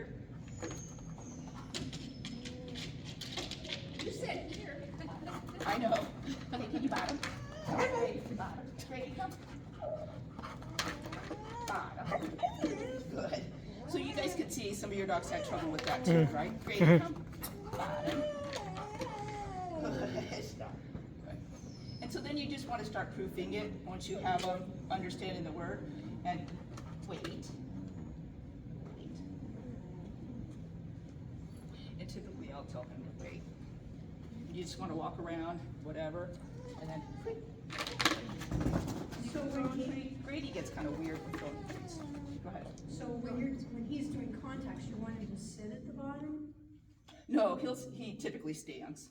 here. You said here. I know. Okay, can you bottom? Grady, bottom. Grady, come. Bottom. Good. So you guys could see some of your dogs had trouble with that too, right? Grady, come. Bottom. Good. And so then you just want to start proofing it once you have them understanding the word. And wait. And typically I'll tell him to wait. You just want to walk around, whatever, and then so when Grady gets kind of weird with going trees. Go ahead. So when he's doing contacts, you want him to sit at the bottom? No, he typically stands.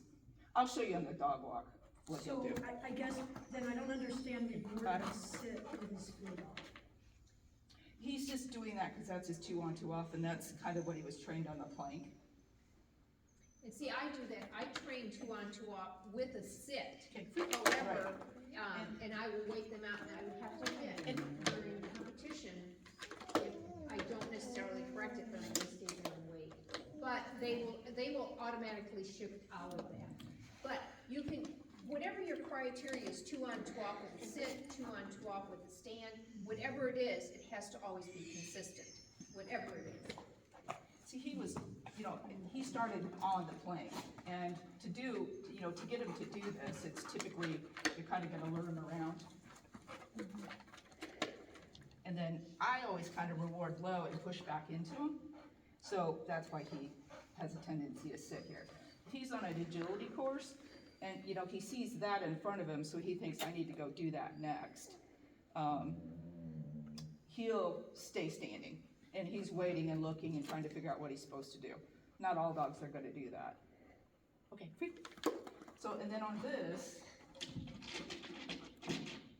I'll show you on the dog walk what he'll do. I guess then I don't understand the word sit with his feet off. He's just doing that because that's his 2 on 2 off, and that's kind of what he was trained on the plank. And see, I do that, I train 2 on 2 off with a sit, Okay. however, and I will wait them out, and I would have to admit, during competition, if I don't necessarily correct it, then I just stay there and wait. But they will automatically shift out of that. But you can, whatever your criteria is, 2 on 2 off with a sit, 2 on 2 off with a stand, whatever it is, it has to always be consistent, whatever it is. See, he was, he started on the plank, and to get him to do this, it's typically, you're kind of gonna lure him around. And then I always kind of reward low and push back into him, so that's why he has a tendency to sit here. He's on an agility course, and he sees that in front of him, so he thinks I need to go do that next. He'll stay standing, and he's waiting and looking and trying to figure out what he's supposed to do. Not all dogs are going to do that. Okay, free. So, and then on this,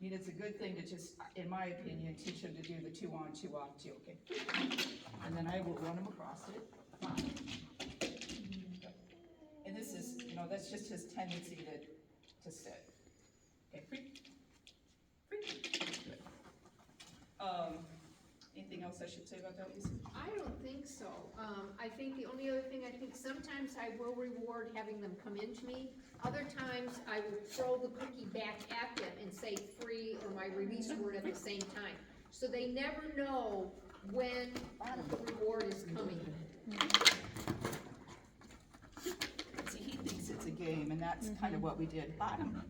it's a good thing to just, in my opinion, teach him to do the 2 on 2 off too. Okay, and then I will run him across it. And this is, that's just his tendency to sit. Okay, free. Good. Anything else I should say about that, Lisa? I don't think so. I think the only other thing, I think sometimes I will reward having them come into me. Other times I will throw the cookie back at them and say free or my release word at the same time. So they never know when the reward is coming. See, he thinks it's a game, and that's kind of what we did. Bottom.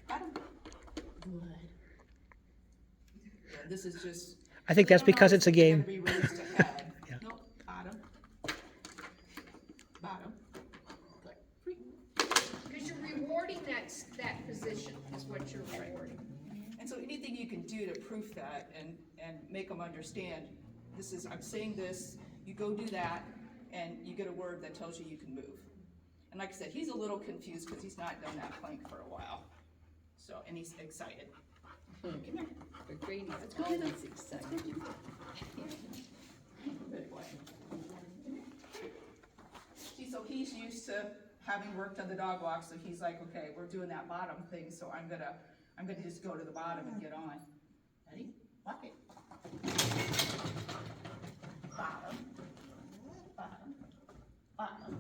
Good. Yeah, this is just. I think that's because it's a game. Be released ahead. Yeah. Nope. Bottom. Good. Free. Because you're rewarding that position is what you're rewarding. And so anything you can do to proof that and make them understand, I'm saying this, you go do that, and you get a word that tells you can move. And like I said, he's a little confused because he's not done that plank for a while. So, and he's excited. Come here. But Grady, that's always exciting. See, so he's used to having worked on the dog walk, so he's like, okay, we're doing that bottom thing, so I'm gonna just go to the bottom and get on. Ready? Walk it. Bottom.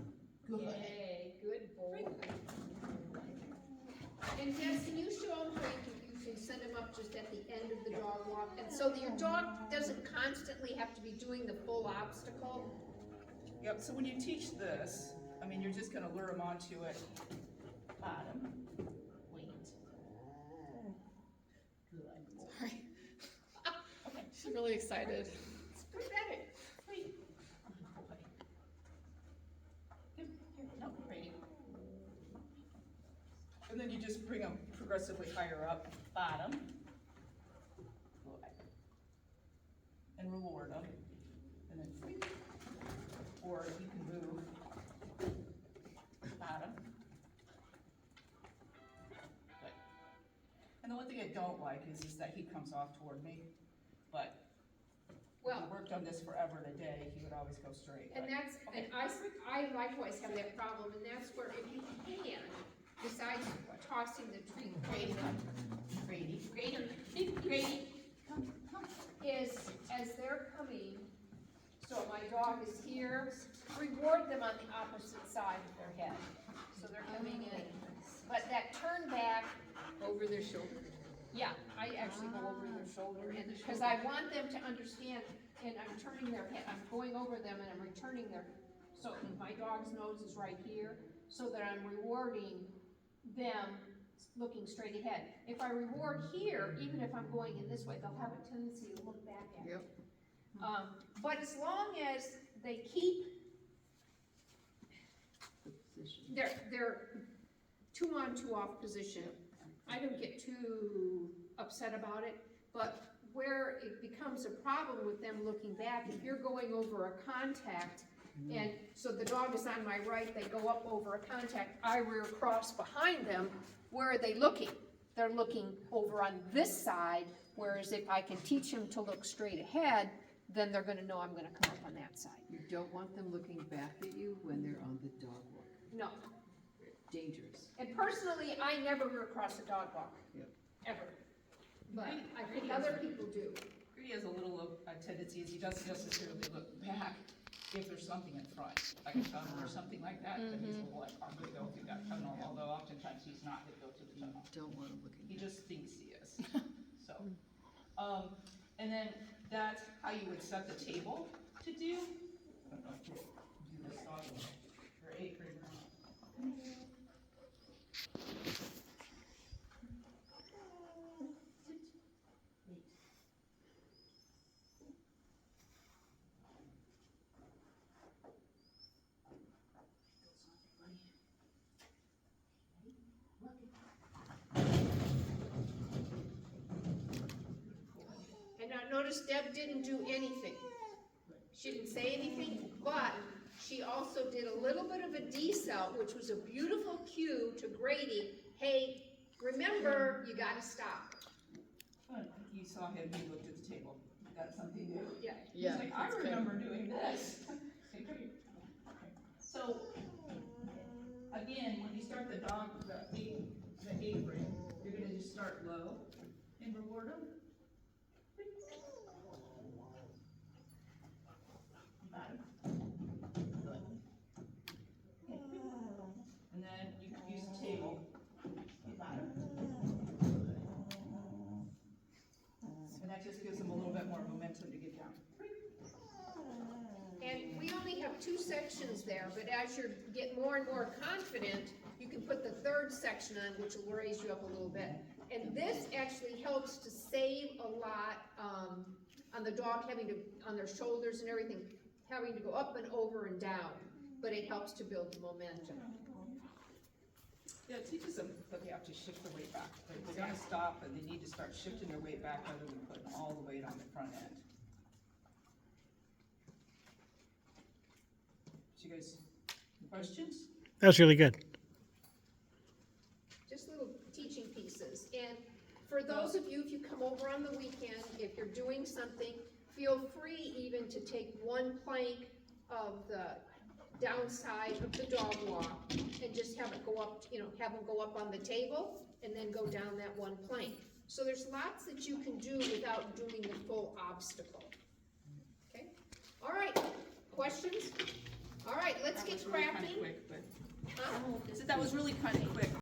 Good. Yay, good boy. And Jess, can you show them how you can send them up just at the end of the dog walk? And so that your dog doesn't constantly have to be doing the full obstacle? Yep, so when you teach this, you're just gonna lure them onto it. Bottom. Wait. Good. Sorry. She's really excited. It's pathetic. Wait. Here, no, Brady. And then you just bring them progressively higher up. Bottom. Good. And reward them. And then free. Or you can move. Bottom. Good. And the one thing I don't like is that he comes off toward me, but Well, he worked on this forever and a day, he would always go straight. and but- that's, and I likewise have that problem, and that's where if you can, besides tossing the treat, Grady, Grady, come, is as they're coming So my dog is here, reward them on the opposite side of their head, so they're coming in. But that turn back, Over their shoulder. yeah, I actually go over their shoulder, and, because I want them to understand, and I'm turning their head, I'm going over them and I'm returning their, so my dog's nose is right here, so that I'm rewarding them looking straight ahead. If I reward here, even if I'm going in this way, they'll have a tendency to look back at me. Yep. But as long as they keep their 2 on, 2 off position, I don't get too upset about it, but where it becomes a problem with them looking back, if you're going over a contact, and so the dog is on my right, they go up over a contact, I rear across behind them, where are they looking? They're looking over on this side, whereas if I can teach them to look straight ahead, then they're gonna know I'm gonna come up on that side. You don't want them looking back at you when they're on the dog walk. No, Dangerous. and personally, I never rear across a dog walk, Yep. ever. But I think other people do. Grady has a little tendency, is he doesn't necessarily look back if there's something in front, like a tunnel or something like that, then he's a little like, I'm gonna go through that tunnel, although oftentimes he's not gonna go through the tunnel. Don't want them looking He back. just thinks he is, so. And then that's how you would set the table to do. I don't know if you do this on your apron. And now notice Deb didn't do anything. She didn't say anything, but she also did a little bit of a decel, which was a beautiful cue to Grady, hey, remember, you gotta stop. You saw him, he looked at the table, that's something new. Yeah. He's like, I remember doing this. So, again, when you start the dog, the apron, you're gonna just start low and reward them. Got him. And then you can use the table. Got him. And that just gives them a little bit more momentum to get down. And we only have 2 sections there, but as you get more and more confident, you can put the 3rd section on, which will raise you up a little bit. And this actually helps to save a lot on the dog having to, on their shoulders and everything, having to go up and over and down, but it helps to build the momentum. Yeah, it teaches them that they have to shift their weight back. They're gonna stop and they need to start shifting their weight back rather than putting all the weight on the front end. So you guys, questions? That's really good. Just little teaching pieces. And for those of you, if you come over on the weekend, if you're doing something, feel free even to take one plank of the downside of the dog walk and just have it go up, have them go up on the table and then go down that one plank. So there's lots that you can do without doing the full obstacle. Okay? All right, questions? All right, let's get That was really kinda crafting. quick, but- Huh? I said that was really kinda quick.